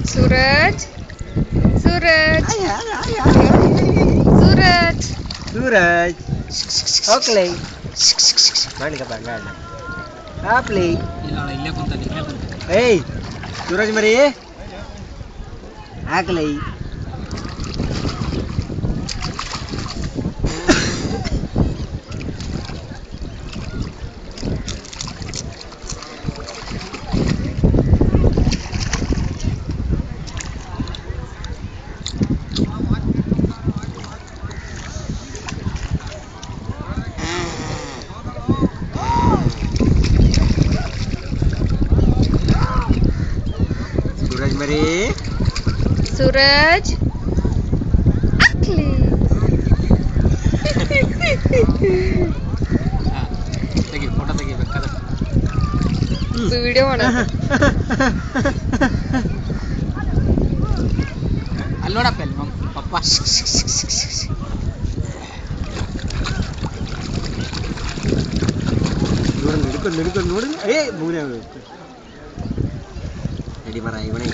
Suraj Suraj Suraj Suraj okay ಮಾಡಿ ಕಪ್ಪ ಆಪ್ಲಿ ಇಲ್ಲೇ ಕುಂತಾನೆ ಏಯ್ सूरज ಮರಿ ಹಾಕ್ಲೈ सूरज मरी सूरज अखली ತೆಗಿ ಫೋಟೋ ತೆಗಿ ಬೇಕಾದ್ರೆ ವಿಡಿಯೋ ಮಾಡೋಣ ಅಲ್ಲಿ ನೋಡಪ್ಪ ಅಲ್ಲಿ ಪಪ್ಪ ನೋಡಿ ನೋಡಿ ನೋಡಿ ಏ ಮೂಲೆ ನಡಿ ಬರ ಇವನೇ